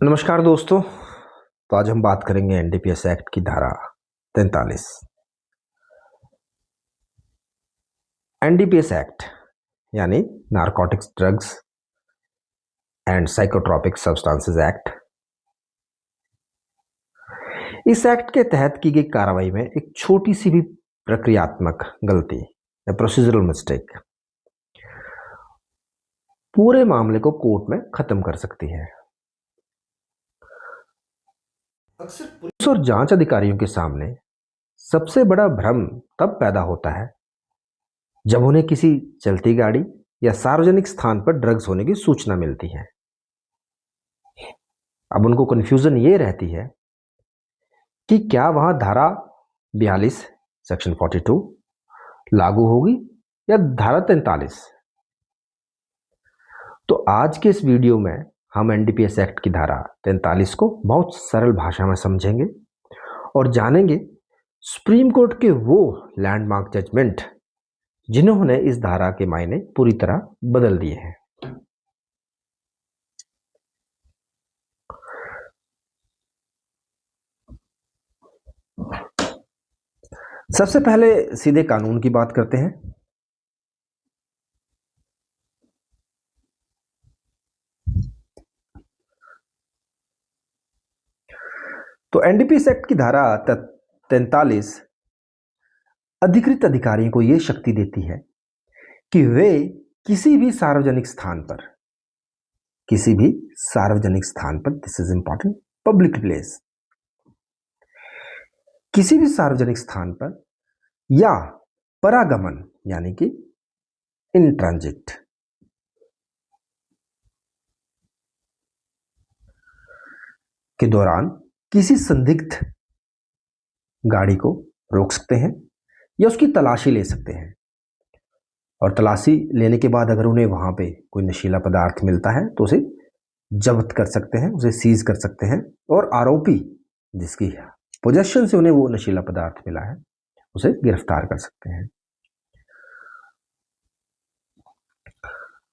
नमस्कार दोस्तों। तो आज हम बात करेंगे एनडीपीएस एक्ट की धारा 43। एनडीपीएस एक्ट यानी narcotics drugs and psychotropic substances act. इस एक्ट के तहत की गई कार्रवाई में एक छोटी सी भी प्रक्रियात्मक गलती या प्रोसीजरल मिस्टेक पूरे मामले को कोर्ट में खत्म कर सकती है। अक्सर पुलिस और जांच अधिकारियों के सामने सबसे बड़ा भ्रम तब पैदा होता है जब उन्हें किसी चलती गाड़ी या सार्वजनिक स्थान पर ड्रग्स होने की सूचना मिलती है। अब उनको कंफ्यूजन ये रहती है कि क्या वहां धारा 42 सेक्शन 42 लागू होगी या धारा 43। तो आज के इस वीडियो में हम एनडीपीएस एक्ट की धारा 43 को बहुत सरल भाषा में समझेंगे और जानेंगे सुप्रीम कोर्ट के वो लैंडमार्क जजमेंट जिन्होंने इस धारा के मायने पूरी तरह बदल दिए हैं। सबसे पहले सीधे कानून की बात करते हैं। तो एनडीपीएस एक्ट की धारा 43 अधिकृत अधिकारियों को यह शक्ति देती है कि वे किसी भी सार्वजनिक स्थान पर this is important, public place, किसी भी सार्वजनिक स्थान पर या परागमन यानी कि इन ट्रांजिट के दौरान किसी संदिग्ध गाड़ी को रोक सकते हैं या उसकी तलाशी ले सकते हैं। और तलाशी लेने के बाद अगर उन्हें वहां पे कोई नशीला पदार्थ मिलता है तो उसे जब्त कर सकते हैं, उसे सीज कर सकते हैं और आरोपी जिसकी पोजेशन से उन्हें वो नशीला पदार्थ मिला है उसे गिरफ्तार कर सकते हैं।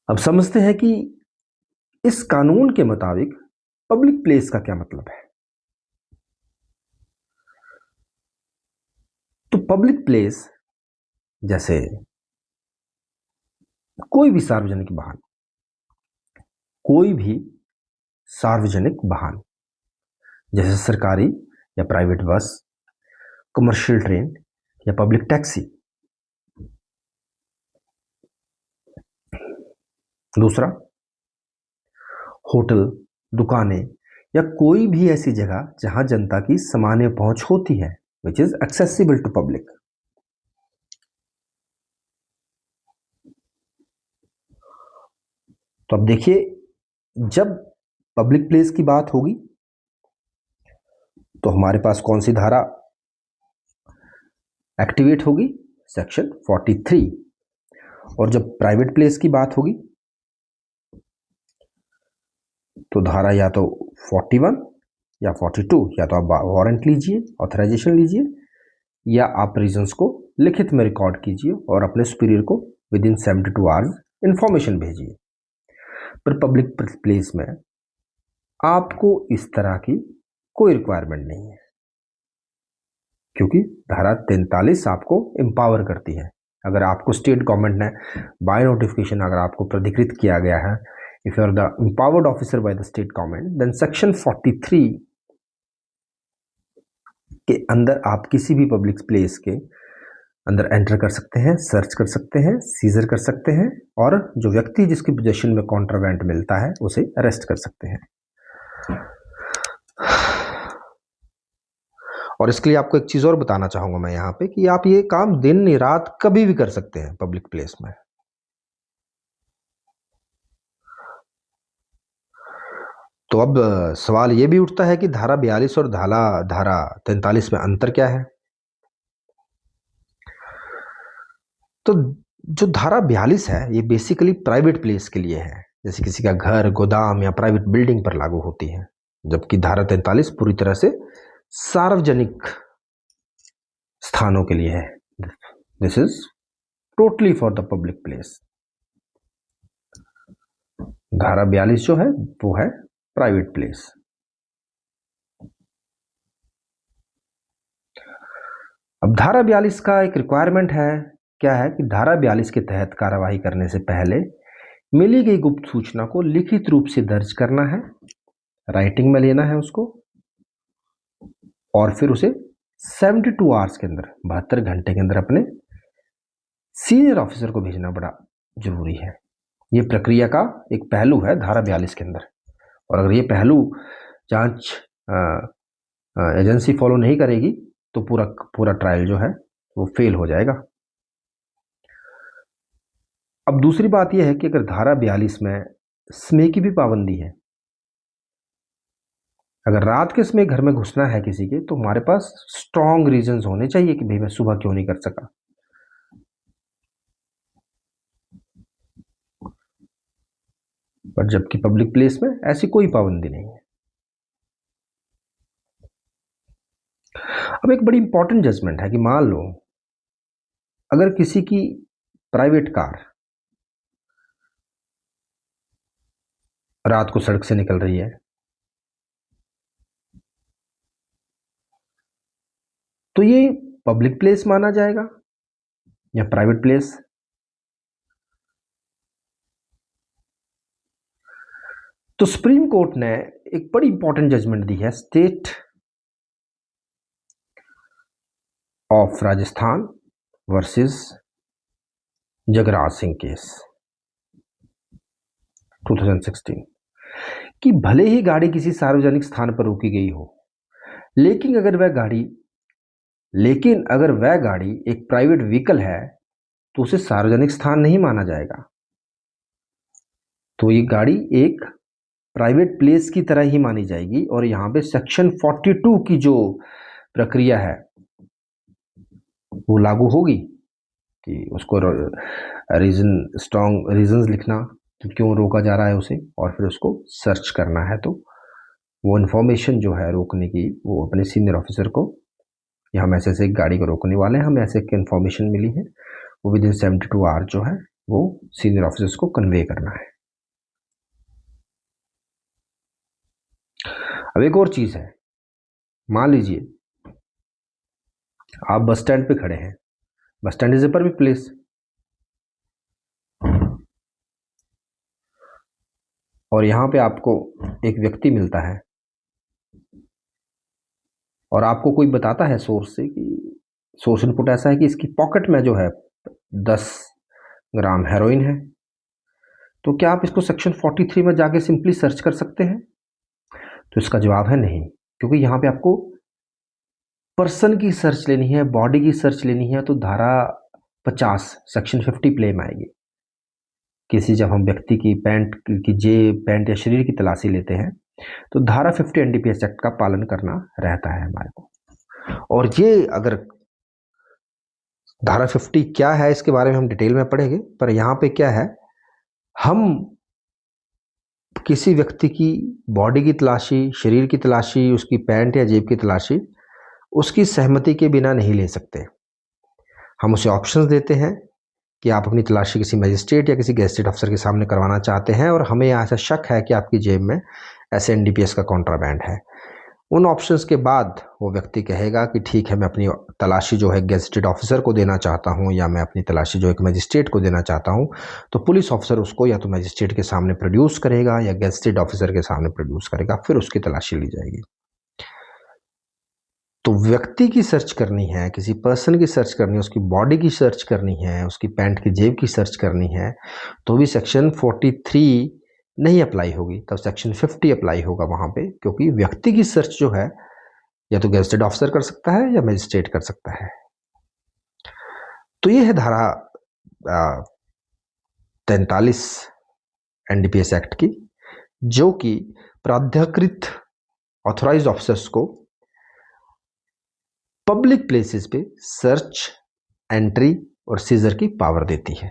अब समझते हैं कि इस कानून के मुताबिक पब्लिक प्लेस का क्या मतलब है। तो पब्लिक प्लेस जैसे कोई भी सार्वजनिक वाहन जैसे सरकारी या प्राइवेट बस, कमर्शियल ट्रेन या पब्लिक टैक्सी। दूसरा, होटल, दुकानें या कोई भी ऐसी जगह जहां जनता की सामान्य पहुंच होती है, which is accessible to public. तो अब देखिए, जब पब्लिक प्लेस की बात होगी तो हमारे पास कौन सी धारा एक्टिवेट होगी? सेक्शन 43। और जब प्राइवेट प्लेस की बात होगी तो धारा या तो 41 या 42, या तो आप वारंट लीजिए, ऑथराइजेशन लीजिए, या आप रीजंस को लिखित में रिकॉर्ड कीजिए और अपने सुपीरियर को विद इन 72 आवर्स इंफॉर्मेशन भेजिए। पर पब्लिक प्लेस में आपको इस तरह की कोई रिक्वायरमेंट नहीं है, क्योंकि धारा 43 आपको एम्पावर करती है। अगर आपको स्टेट गवर्नमेंट ने बाय नोटिफिकेशन अगर आपको प्राधिकृत किया गया है, if you are the empowered officer by the state government, then section 43 के अंदर आप किसी भी पब्लिक प्लेस के अंदर एंटर कर सकते हैं, सर्च कर सकते हैं, सीजर कर सकते हैं और जो व्यक्ति जिसकी पोजीशन में कॉन्ट्राबैंड मिलता है उसे अरेस्ट कर सकते हैं। और इसके लिए आपको एक चीज और बताना चाहूंगा मैं यहाँ पे कि आप ये काम दिन रात कभी भी कर सकते हैं पब्लिक प्लेस में। तो अब सवाल ये भी उठता है कि धारा 42 और धारा 43 में अंतर क्या है? तो जो धारा 42 है ये बेसिकली प्राइवेट प्लेस के लिए है, जैसे किसी का घर, गोदाम या प्राइवेट बिल्डिंग पर लागू होती है, जबकि धारा 43 पूरी तरह से सार्वजनिक स्थानों के लिए है। This is totally for the public place. धारा 42 जो है वो है प्राइवेट प्लेस। अब धारा 42 का एक रिक्वायरमेंट है, क्या है कि धारा 42 के तहत कार्यवाही करने से पहले मिली गई गुप्त सूचना को लिखित रूप से दर्ज करना है, राइटिंग में लेना है उसको, और फिर उसे 72 आवर्स के अंदर, 72 घंटे के अंदर अपने सीनियर ऑफिसर को भेजना बड़ा जरूरी है। ये प्रक्रिया का एक पहलू है धारा 42 के अंदर, और अगर ये पहलू जांच एजेंसी फॉलो नहीं करेगी तो पूरा ट्रायल जो है वो फेल हो जाएगा। अब दूसरी बात यह है कि अगर धारा 42 में समय की भी पाबंदी है, अगर रात के समय घर में घुसना है किसी के, तो हमारे पास स्ट्रॉन्ग रीजंस होने चाहिए कि भाई मैं सुबह क्यों नहीं कर सका। पर जबकि पब्लिक प्लेस में ऐसी कोई पाबंदी नहीं है। अब एक बड़ी इंपॉर्टेंट जजमेंट है कि मान लो अगर किसी की प्राइवेट कार रात को सड़क से निकल रही है, तो ये पब्लिक प्लेस माना जाएगा या प्राइवेट प्लेस? तो सुप्रीम कोर्ट ने एक बड़ी इंपॉर्टेंट जजमेंट दी है, state of Rajasthan versus Jagraj Singh case 2016, कि भले ही गाड़ी किसी सार्वजनिक स्थान पर रोकी गई हो, लेकिन अगर वह गाड़ी एक प्राइवेट व्हीकल है तो उसे सार्वजनिक स्थान नहीं माना जाएगा। तो ये गाड़ी एक प्राइवेट प्लेस की तरह ही मानी जाएगी, और यहां पे सेक्शन 42 की जो प्रक्रिया है वो लागू होगी कि उसको स्ट्रॉन्ग रीजंस लिखना कि क्यों रोका जा रहा है उसे, और फिर उसको सर्च करना है। तो वो इन्फॉर्मेशन जो है रोकने की, वो अपने सीनियर ऑफिसर को, या हम ऐसे एक गाड़ी को रोकने वाले हैं, हमें ऐसे एक इन्फॉर्मेशन मिली है, वो विद इन 72 आवर जो है वो सीनियर ऑफिसर्स को कन्वे करना है। अब एक और चीज है, मान लीजिए आप बस स्टैंड पे खड़े हैं, bus stand is a public place, और यहां पे आपको एक व्यक्ति मिलता है और आपको कोई बताता है सोर्स से कि सोर्स इनपुट ऐसा है कि इसकी पॉकेट में जो है 10 ग्राम हेरोइन है। तो क्या आप इसको सेक्शन 43 में जाके सिंपली सर्च कर सकते हैं? तो इसका जवाब है नहीं, क्योंकि यहां पे आपको पर्सन की सर्च लेनी है, बॉडी की सर्च लेनी है, तो धारा 50 सेक्शन 50 प्ले में आएगी। जब हम व्यक्ति की पैंट की जेब, पैंट या शरीर की तलाशी लेते हैं तो धारा 50 एनडीपीएस एक्ट का पालन करना रहता है हमारे को। और ये अगर धारा 50 क्या है इसके बारे में हम डिटेल में पढ़ेंगे, पर यहां पे क्या है, हम किसी व्यक्ति की बॉडी की तलाशी, शरीर की तलाशी, उसकी पैंट या जेब की तलाशी उसकी सहमति के बिना नहीं ले सकते। हम उसे ऑप्शंस देते हैं कि आप अपनी तलाशी किसी मजिस्ट्रेट या किसी गेजेटेड अफसर के सामने करवाना चाहते हैं और हमें ऐसा शक है कि आपकी जेब में ऐसे एनडीपीएस का कॉन्ट्राबैंड है। उन ऑप्शंस के बाद वो व्यक्ति कहेगा कि ठीक है, मैं अपनी तलाशी जो है गेजेटेड ऑफिसर को देना चाहता हूं, या मैं अपनी तलाशी जो एक मजिस्ट्रेट को देना चाहता हूं। तो पुलिस ऑफिसर उसको या तो मजिस्ट्रेट के सामने प्रोड्यूस करेगा या गेजेटेड ऑफिसर के सामने प्रोड्यूस करेगा, फिर उसकी तलाशी ली जाएगी। तो व्यक्ति की सर्च करनी है, किसी पर्सन की सर्च करनी है, उसकी बॉडी की सर्च करनी है, उसकी पैंट की जेब की सर्च करनी है, तो भी सेक्शन 43 नहीं अप्लाई होगी, तब सेक्शन 50 अप्लाई होगा वहां पे, क्योंकि व्यक्ति की सर्च जो है या तो गेजेटेड ऑफिसर कर सकता है या मजिस्ट्रेट कर सकता है। तो ये है धारा 43 एनडीपीएस एक्ट की, जो कि प्राधिकृत ऑथोराइज्ड ऑफिसर्स को पब्लिक प्लेसेस पे सर्च, एंट्री और सीजर की पावर देती है।